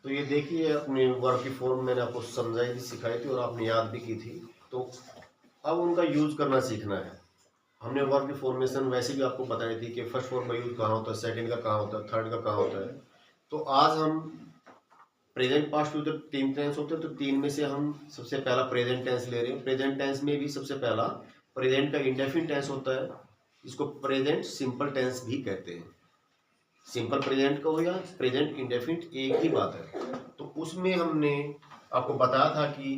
तो ये देखिए अपने वर्ब की फॉर्म मैंने आपको समझाई थी, सिखाई थी और आपने याद भी की थी। तो अब उनका यूज करना सीखना है। हमने वर्ब की फॉर्मेशन वैसे भी आपको बताई थी कि फर्स्ट फॉर्म का यूज कहाँ होता है, सेकंड का कहाँ होता है, थर्ड का कहाँ होता है। तो आज हम प्रेजेंट पास्ट फ्यूचर तीन टेंस होते हैं, तो तीन में से हम सबसे पहला प्रेजेंट टेंस ले रहे हैं। प्रेजेंट टेंस में भी सबसे पहला प्रेजेंट का इंडेफिनिट टेंस होता है, इसको प्रेजेंट सिंपल टेंस भी कहते हैं। सिंपल प्रेजेंट का हो या प्रेजेंट इंडेफिनिट एक ही बात है। तो उसमें हमने आपको बताया था कि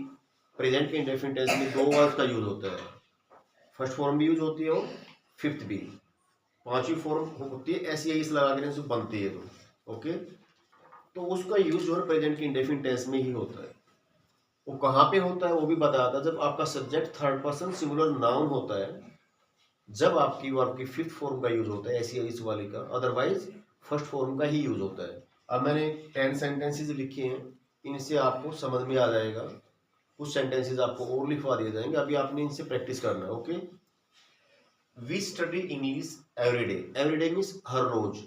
प्रेजेंट के इंडेफिनिट टेंस में दो वर्ड का यूज होता है, फर्स्ट फॉर्म भी यूज होती है और फिफ्थ भी, पांचवी फॉर्म होती है ऐसी इस लगा के बनती है। तो ओके, तो उसका यूज जो है प्रेजेंट के इंडेफिनिट टेंस में ही होता है। वो कहाँ पे होता है वो भी बताया था, जब आपका subject third person singular noun होता है, जब आपकी वर्ब की फिफ्थ फॉर्म का यूज होता है ऐसी इस वाली का, अदरवाइज फर्स्ट फॉर्म का ही यूज होता है। अब मैंने 10 सेंटेंसेस लिखे हैं, इनसे आपको समझ में आ जाएगा। कुछ सेंटेंसेस आपको और लिखवा दिए जाएंगे, अभी आपने इनसे प्रैक्टिस करना है। Okay, we study English every day. Every day means हर रोज,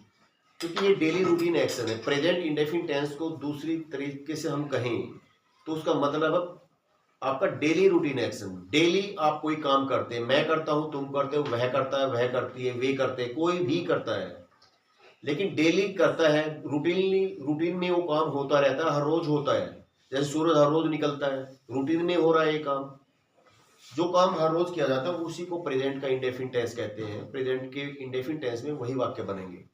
क्योंकि ये डेली रूटीन एक्शन है। प्रेजेंट इंडेफिनिट टेंस को दूसरी तरीके से हम कहें तो उसका मतलब आपका डेली रूटीन एक्शन। डेली आप कोई काम करते हैं, मैं करता हूं, तुम करते हो, वह करता है, वह करती है, वे करते हैं, कोई भी करता है, लेकिन डेली करता है। रूटीन में वो काम होता रहता है, हर रोज होता है। जैसे सूरज हर रोज निकलता है, रूटीन में हो रहा है ये काम। जो काम हर रोज किया जाता है उसी को प्रेजेंट का इंडेफिनिट टेंस कहते हैं। प्रेजेंट के इंडेफिनिट टेंस में वही वाक्य बनेंगे।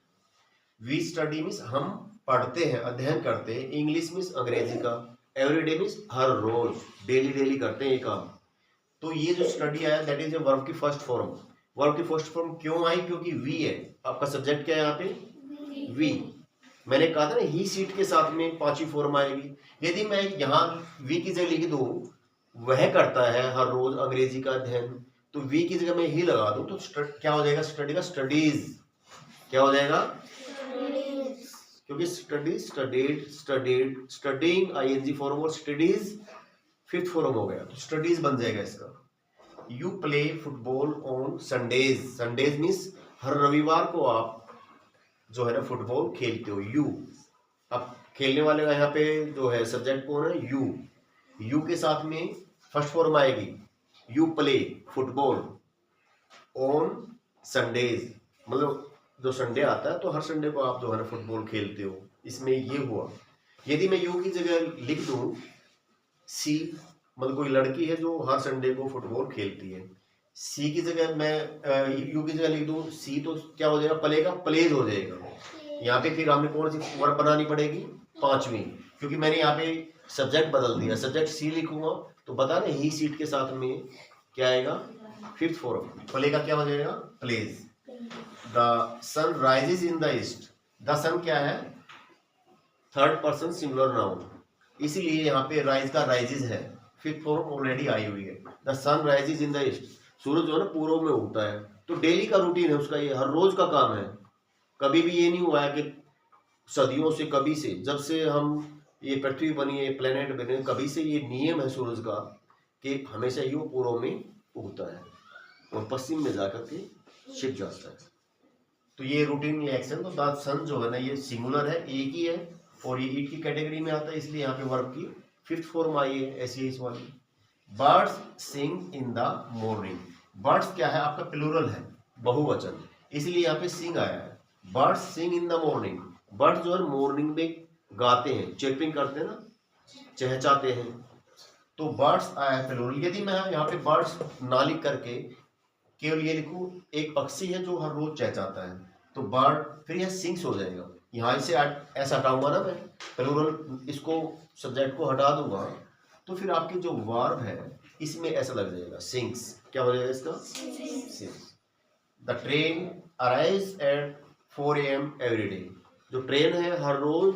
वी स्टडी मीन्स हम पढ़ते हैं, अध्ययन करते हैं। इंग्लिश मीन्स अंग्रेजी का। एवरीडे मीन्स हर रोज, डेली डेली करते हैं ये काम। तो ये जो स्टडी आया दैट इज ए वर्ब की फर्स्ट फॉर्म। वर्ब की फर्स्ट फॉर्म क्यों आई? क्योंकि वी है, आपका सब्जेक्ट क्या है यहाँ पे? वी। मैंने कहा था ना ही सीट के साथ में पांचवी फॉर्म आएगी। यदि मैं यहाँ वी की जगह लिख दूं वह करता है हर रोज अंग्रेजी का अध्ययन, तो वी की जगह मैं ही लगा दूं तो क्या हो जाएगा? स्टडी का स्टडीज। क्या हो जाएगा? क्योंकि study, studied, studied, studying ING form और स्टडीज फिफ्थ फॉर्म हो गया, तो स्टडीज बन जाएगा इसका। You play football on Sundays. Sundays means हर रविवार को आप जो है ना फुटबॉल खेलते हो। यू, अब खेलने वाले का यहाँ पे जो है सब्जेक्ट कौन है? यू। यू के साथ में फर्स्ट फॉर्म आएगी, you play football on Sundays, मतलब जो संडे आता है तो हर संडे को आप जो है ना फुटबॉल खेलते हो। इसमें ये हुआ। यदि मैं यू की जगह लिख दूं सी, मतलब कोई लड़की है जो हर संडे को फुटबॉल खेलती है, सी की जगह मैं यू की जगह लिख दूं सी, तो क्या हो जाएगा? प्ले का प्लेज हो जाएगा। यहाँ पे फिर हमने कौन सी वर्ब बनानी पड़ेगी? पांचवी, क्योंकि मैंने यहाँ पे सब्जेक्ट बदल दिया। सब्जेक्ट सी लिखूंगा तो बता ना ही सीट के साथ में क्या आएगा? Fifth form. प्ले का क्या हो जाएगा? Plays. The sun rises in the east. The sun क्या है? थर्ड पर्सन सिंगुलर नाउन, इसीलिए यहाँ पे राइज का राइजेज है, फिफ्थ फॉर्म ऑलरेडी आई हुई है। The sun rises in the east, सूरज जो है ना पूर्व में उगता है। तो डेली का रूटीन है उसका, ये हर रोज का काम है। कभी भी ये नहीं हुआ है कि सदियों से, कभी से, जब से हम ये पृथ्वी बनी है, प्लेनेट बने, कभी से ये नियम है सूरज का कि हमेशा ही वो पूर्व में उगता है और पश्चिम में जाकर के छिप जाता है। तो ये रूटीन, ये एक्शन, तो द सन जो है ना ये सिंगुलर है, एक ही है और ये ईट की कैटेगरी में आता है, इसलिए यहाँ पे वर्ब की फिफ्थ फॉर्म आई है ऐसी इस वाली। Birds sing in the morning. Birds क्या है? आपका प्लूरल है, बहुवचन, इसलिए यहाँ पे सिंग आया है। Birds sing in the morning. Birds जो है मॉर्निंग में गाते हैं, चिरपिंग करते हैं ना, चहचाते हैं, तो बर्ड्स आया है प्लूरल। यदि मैं यहाँ पे बर्ड्स ना लिख करके केवल ये लिखूं एक पक्षी है जो हर रोज चहचाता है, तो बर्ड, फिर यह सिंग्स हो जाएगा। यहाँ से ऐसा हटाऊंगा ना मैं प्लूरल, इसको सब्जेक्ट को हटा दूंगा, तो फिर आपकी जो वर्ब है इसमें ऐसा लग जाएगा सिंग्स। क्या हो जाएगा इसका? Sings. The train arrives eight 4 AM every day. जो ट्रेन है हर रोज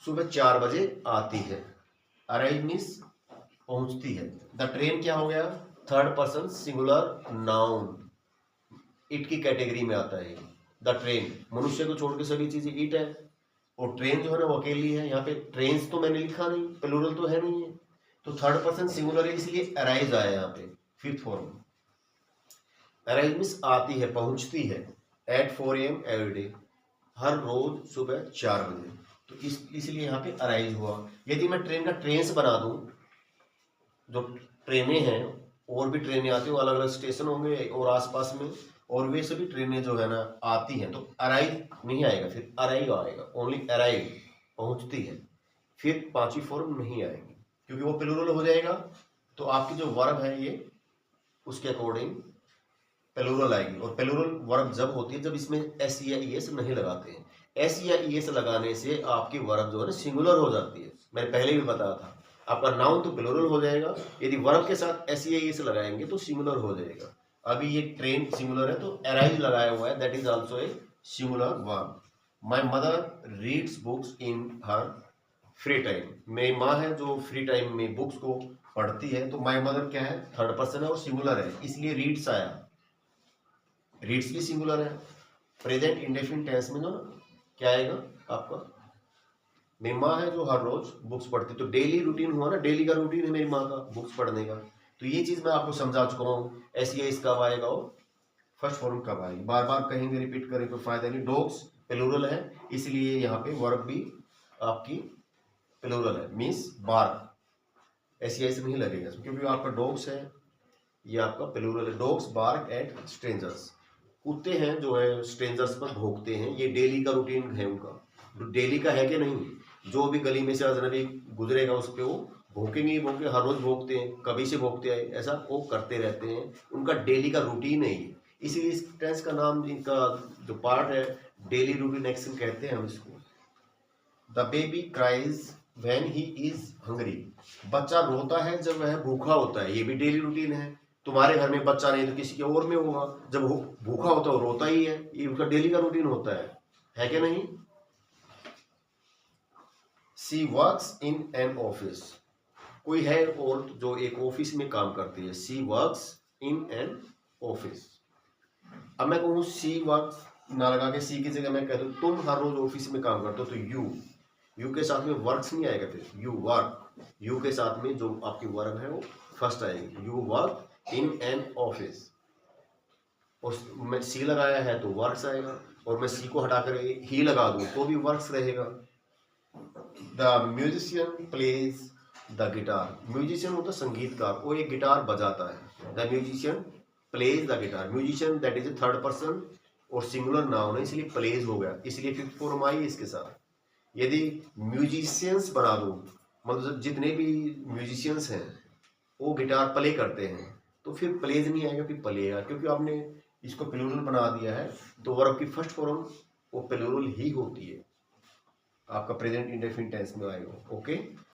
सुबह 4 बजे आती है। अराइव मीन्स पहुंचती है। द ट्रेन क्या हो गया? Third person singular noun, it की कैटेगरी में आता है। द ट्रेन, मनुष्य को छोड़ के सभी चीजें इट है, और ट्रेन जो है ना वो अकेली है। यहाँ पे ट्रेन्स तो मैंने लिखा नहीं, प्लूरल तो है नहीं है, तो थर्ड पर्सन सिंगुलर है, इसलिए अराइज आया यहाँ पे फिफ्थ फॉर्म। अराइज मीन्स आती है, पहुंचती है। एट 4 AM एवरी डे, हर रोज सुबह 4 बजे। तो इसलिए यहाँ पे अराइज हुआ। यदि मैं ट्रेन का ट्रेन्स बना दूं, जो ट्रेनें हैं और भी ट्रेनें आती हैं, अलग अलग स्टेशन होंगे और आसपास में, और वे सभी ट्रेनें जो है ना आती हैं, तो अराइव नहीं आएगा, फिर अराइव आएगा, ओनली अराइव पहुंचती है, फिर पांचवी फॉर्म नहीं आएगी क्योंकि वो प्लूरल हो जाएगा। तो आपकी जो वर्ब है ये उसके अकॉर्डिंग प्लूरल आएगी। और प्लूरल वर्ब जब होती है जब इसमें एस या ई एस नहीं लगाते हैं। एस या ई एस लगाने से आपकी वर्ब जो है ना सिंगुलर हो जाती है। मैंने पहले भी बताया था, आपका नाउन तो प्लूरल हो जाएगा, यदि वर्ब के साथ एस या ई एस लगाएंगे तो सिंगुलर हो जाएगा। अभी ये ट्रेन सिंगुलर है तो अराइव लगाया हुआ है, that is also a singular verb. My mother reads books in her free time. मेरी माँ है जो फ्री टाइम में बुक्स को पढ़ती है। तो माई मदर क्या है, थर्ड पर्सन है और सिंगुलर है, इसलिए रीड्स आया। रीड्स भी सिंगुलर है। प्रेजेंट इंडेफिनिट टेंस में जो क्या आएगा आपका, मेरी माँ है जो हर रोज बुक्स पढ़ती। तो डेली रूटीन हुआ ना, डेली का रूटीन है मेरी माँ का बुक्स पढ़ने का। तो ये चीज मैं आपको समझा चुका हूँ। ऐसी है, कब आएगा और फर्स्ट फॉर्म कब आएगी, बार बार कहेंगे, रिपीट करें तो फायदा नहीं। डॉग्स प्लूरल है, इसलिए यहाँ पे वर्ब भी आपकी प्लूरल है, मीन्स बार्क। ऐसी ऐसे नहीं लगेगा क्योंकि आपका डॉग्स है, ये आपका प्लूरल है। Dogs bark at strangers. कुत्ते हैं जो है स्ट्रेंजर्स पर भौंकते हैं, ये डेली का रूटीन है उनका। डेली का है कि नहीं, जो भी गली में से अजनबी गुजरेगा उस पर वो भौंकेंगे ही भौंके, हर रोज भौंकते हैं, कभी से भौंकते आए, ऐसा वो करते रहते हैं, उनका डेली का रूटीन है ये। इसीलिए इस टेंस का नाम, इनका जो पार्ट है, डेली रूटीन एक्शन कहते हैं हम इसको। The baby cries when he is hungry. बच्चा रोता है जब वह भूखा होता है, ये भी डेली रूटीन है। तुम्हारे घर में बच्चा नहीं तो किसी के और में होगा, जब वो भूखा होता है वो रोता ही है, ये उसका डेली का रूटीन होता है कि नहीं। सी वर्क्स इन एन ऑफिस। कोई है और जो एक ऑफिस में काम करती है, सी वर्क्स इन एन ऑफिस। अब मैं कहूँ सी वर्क्स ना लगा के सी की जगह मैं कह दूँ तुम हर रोज ऑफिस में काम करते हो, तो यू के साथ में वर्क्स नहीं आएगा, फिर यू वर्क, यू के साथ में जो आपकी वर्ब है वो फर्स्ट आएगी, you work in an office. और मैं सी लगाया है तो वर्क्स आएगा, और मैं सी को हटाकर ही लगा दूं तो भी वर्क्स रहेगा। The musician plays the guitar. Musician होता है संगीतकार, वो एक गिटार बजाता है। The musician plays the guitar. Musician that is a third person और सिंगुलर नाउन है, इसलिए प्लेज हो गया, इसलिए फिफ्थ फॉर्म आई इसके साथ। यदि म्यूजिशियंस बना दो, मतलब जितने भी म्यूजिशियंस हैं वो गिटार प्ले करते हैं, तो फिर प्लेज नहीं आएगा, फिर प्लेगा, क्योंकि आपने इसको प्लूरल बना दिया है। तो वर्ब की फर्स्ट फॉर्म वो प्लूरल ही होती है, आपका प्रेजेंट इंडेफिनिट टेंस में आएगा। ओके।